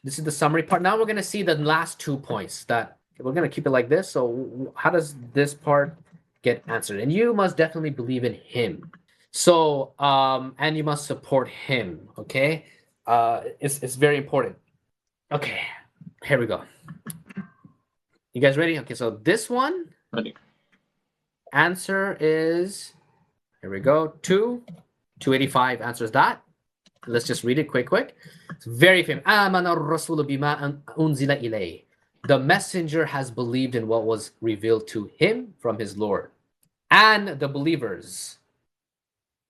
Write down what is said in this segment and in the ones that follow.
This is the summary part. Now we're going to see the last 2 points that we're going to keep it like this. So how does this part get answered? And you must definitely believe in him. So, and you must support him. Okay. It's very important. Okay. Here we go. You guys ready? Okay. So this one. Ready. Answer is, here we go. 285 answers that. Let's just read it quick. It's very famous. The messenger has believed in what was revealed to him from his Lord. And the believers.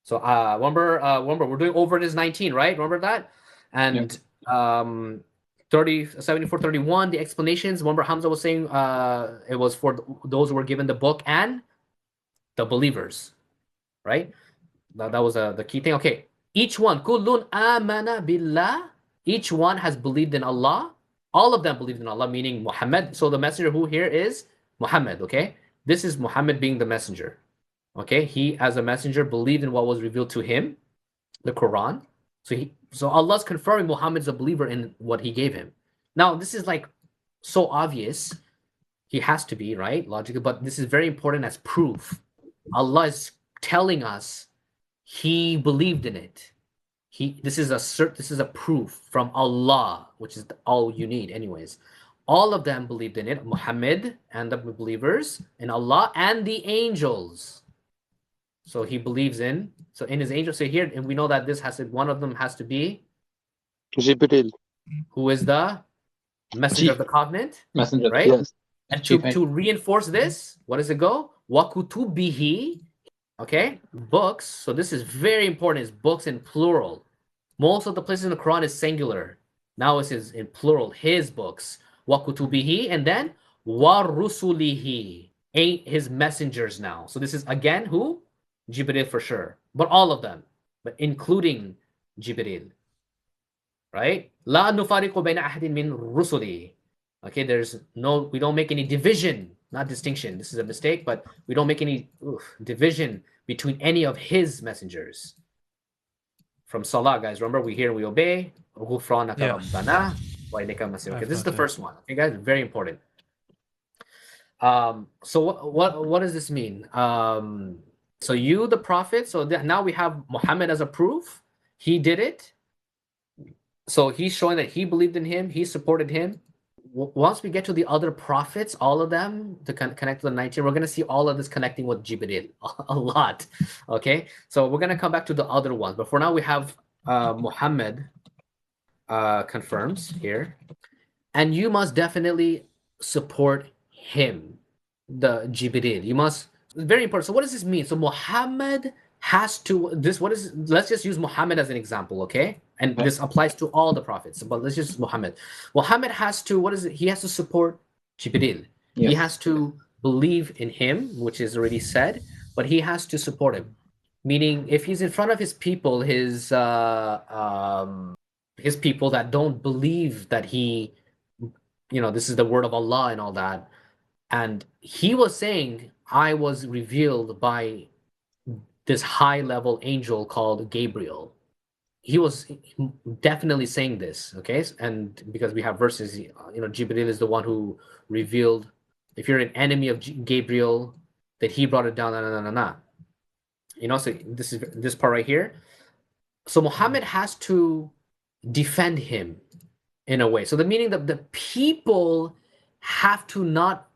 So remember we're doing over this 19, right? Remember that? And 74:31, the explanations. Remember Hamza was saying it was for those who were given the book and the believers, right? That was the key thing. Okay. Each one, kullun amana billah. Each one has believed in Allah. All of them believed in Allah, meaning Muhammad. So the messenger who here is Muhammad, okay? This is Muhammad being the messenger. Okay? He, as a messenger, believed in what was revealed to him, the Quran. So Allah's confirming Muhammad's a believer in what he gave him. Now, this is like so obvious. He has to be, right? Logical, but this is very important as proof. Allah is telling us he believed in it. This is a proof from Allah, which is all you need anyways. All of them believed in it, Muhammad and the believers in Allah and the angels. So he believes in, so in his angels. So here, and we know that this has to, one of them has to be Jibril, who is the messenger of the covenant, Messenger, right? yes. And to reinforce this, what does it go? Wakutubihi, okay, books. So this is very important. It's books in plural. Most of the places in the Quran is singular. Now it is in plural. His books, wakutubihi, and then warusulihi, his messengers. Now, so this is again who? Jibril for sure, but all of them, but including Jibril, right? La nufariqu bayna ahadin min rusuli. Okay, we don't make any division, not distinction. This is a mistake, but we don't make any division between any of his messengers. From Salah, guys, remember we hear, we obey. Okay, this is the first one. Okay, guys, very important. So what does this mean? So you, the prophet. So now we have Muhammad as a proof. He did it. So he's showing that he believed in him. He supported him. Once we get to the other prophets, all of them, to connect to the 19, we're going to see all of this connecting with Jibril a lot. Okay, so we're going to come back to the other ones. But for now, we have Muhammad confirms here. And you must definitely support him, the Jibril. You must, very important. So what does this mean? So Muhammad has to, let's just use Muhammad as an example, okay? And this applies to all the prophets, but let's just Muhammad. Muhammad has to, he has to support Jibril. Yes. He has to believe in him, which is already said, but he has to support him. Meaning, if he's in front of his people, his people that don't believe that this is the word of Allah and all that, and he was saying, I was revealed by this high-level angel called Gabriel. He was definitely saying this, okay? And because we have verses, Jibril is the one who revealed, if you're an enemy of Gabriel, that he brought it down, so this part right here. So Muhammad has to defend him in a way. So the meaning that the people have to not,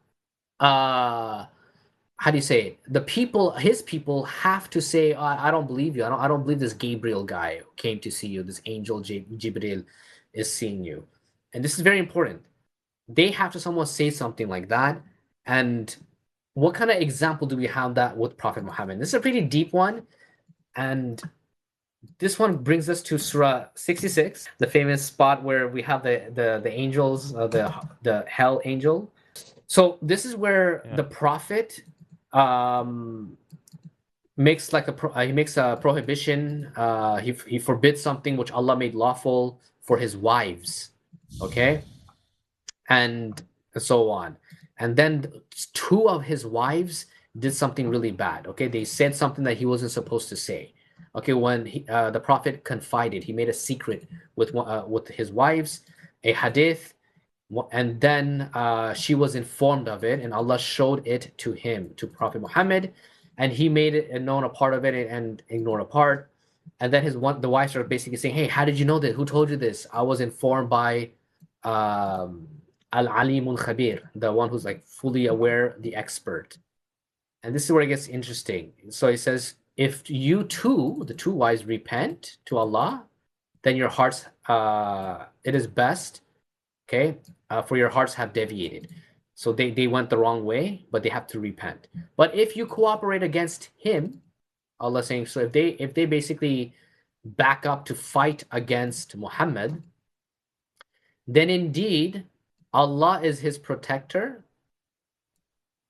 how do you say it? The people, his people, have to say, I don't believe you. I don't believe this Gabriel guy came to see you. This angel Jibril is seeing you. And this is very important. They have to someone say something like that. And what kind of example do we have that with Prophet Muhammad? This is a pretty deep one. And this one brings us to Surah 66, the famous spot where we have the angels, the hell angel. So this is where the Prophet makes like he makes a prohibition. He forbids something which Allah made lawful for his wives, okay, and so on. And then 2 of his wives did something really bad. Okay, they said something that he wasn't supposed to say. Okay, when the Prophet confided, he made a secret with his wives, a hadith, and then she was informed of it, and Allah showed it to him, to Prophet Muhammad, and he made it and known a part of it and ignored a part. And then the wives are basically saying, "Hey, how did you know this? Who told you this? I was informed by um, Al Alimul Khabir, the one who's like fully aware, the expert." And this is where it gets interesting. So he says, "If you two, the two wives, repent to Allah, then your hearts, it is best, okay, for your hearts have deviated." So they went the wrong way, but they have to repent. But if you cooperate against him, Allah saying, so if they basically back up to fight against Muhammad, then indeed Allah is his protector.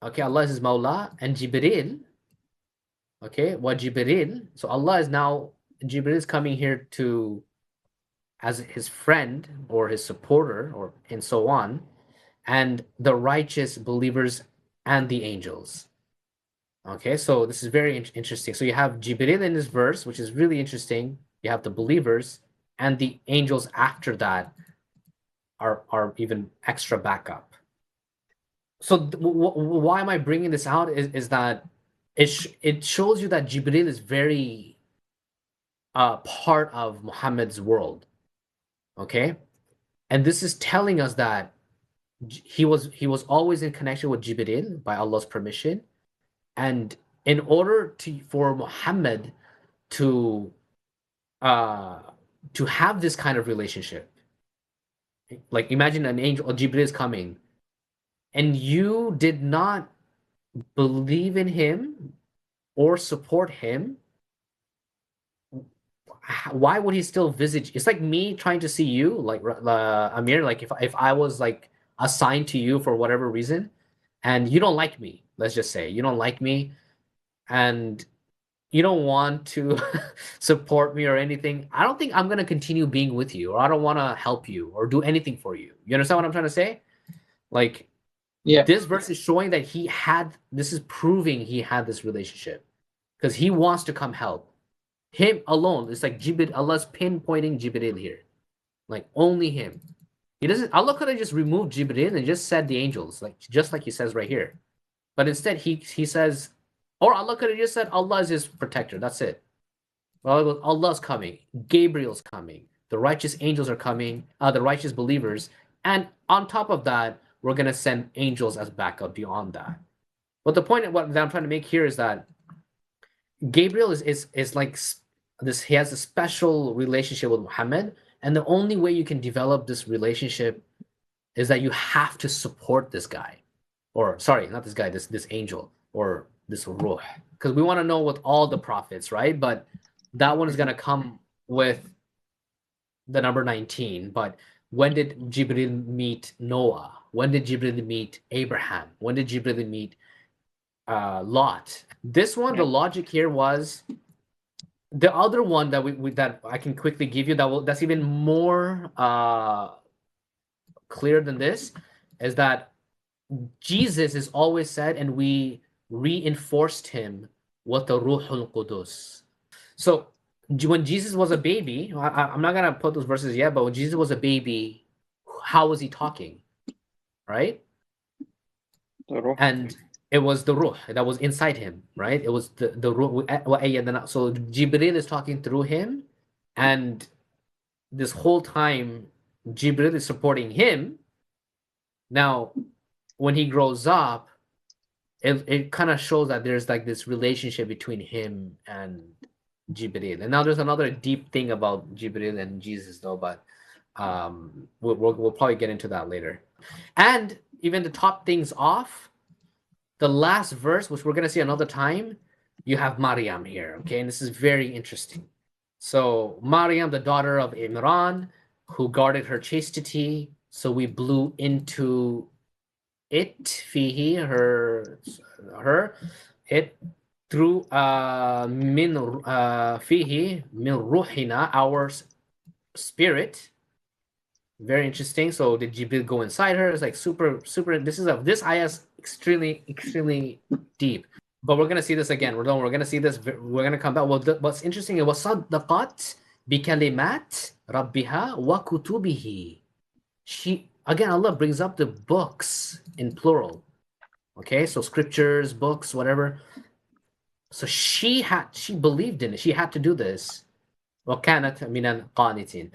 Okay, Allah is his Mawla, and Jibril. Okay, what Jibril? So Allah is now, Jibril is coming here to as his friend or his supporter, or and so on, and the righteous believers and the angels. Okay, so this is very interesting. So you have Jibril in this verse, which is really interesting. You have the believers, and the angels after that are even extra backup. So why am I bringing this out? Is that it shows you that Jibril is very part of Muhammad's world. Okay, and this is telling us that he was always in connection with Jibril by Allah's permission, and in order for Muhammad to have this kind of relationship, like imagine an angel or Jibril is coming, and you did not believe in him or support him, why would he still visit? It's like me trying to see you, like Amir. Like if I was like assigned to you for whatever reason, and you don't like me, let's just say you don't like me, and you don't want to support me or anything, I don't think I'm gonna continue being with you, or I don't want to help you or do anything for you. You understand what I'm trying to say? Like Yeah. this verse is showing that this is proving he had this relationship because he wants to come help. Him alone. It's like Jibril, Allah's pinpointing Jibril here. Like only him. He doesn't Allah could have just removed Jibril and just said the angels, like just like he says right here. But instead he says, or Allah could have just said Allah is his protector. That's it. Well, Allah's coming, Gabriel's coming, the righteous angels are coming, the righteous believers, and on top of that, we're gonna send angels as backup beyond that. But the point that I'm trying to make here is that Gabriel is like this. He has a special relationship with Muhammad, and the only way you can develop this relationship is that you have to support this guy, or sorry, not this guy, this angel or this ruh, because we want to know with all the prophets, right? But that one is gonna come with the number 19. But when did Jibril meet Noah? When did Jibril meet Abraham? When did Jibril meet Lot? This one, the logic here was the other one that that I can quickly give you that's even more clear than this is that Jesus is always said, and we reinforced him with the Ruhul Qudus. So when Jesus was a baby, I'm not gonna put those verses yet, but when Jesus was a baby, how was he talking, right? And it was the ruh that was inside him, right? It was the ruh. So Jibril is talking through him, and this whole time Jibril is supporting him. Now, when he grows up, it kind of shows that there's like this relationship between him and Jibril. And now there's another deep thing about Jibril and Jesus, though, but we'll probably get into that later. And even to top things off, the last verse, which we're going to see another time, you have Maryam here, okay? And this is very interesting. So Maryam, the daughter of Imran, who guarded her chastity, so we blew into it, fihi, it, through min fihi, min ruhina, our spirit. Very interesting. So did Jibril go inside her? It's like super. This ayah is extremely deep. But we're gonna see this again. We're gonna see this. We're gonna come back. Well, what's interesting is وَصَدَّقَتْ بِكَلِمَاتِ رَبِّهَا وَكُتُبِهِ. Allah brings up the books in plural. Okay, so scriptures, books, whatever. So she believed in it. She had to do this. وَكَانَتْ مِنَ الْقَانِتِينَ.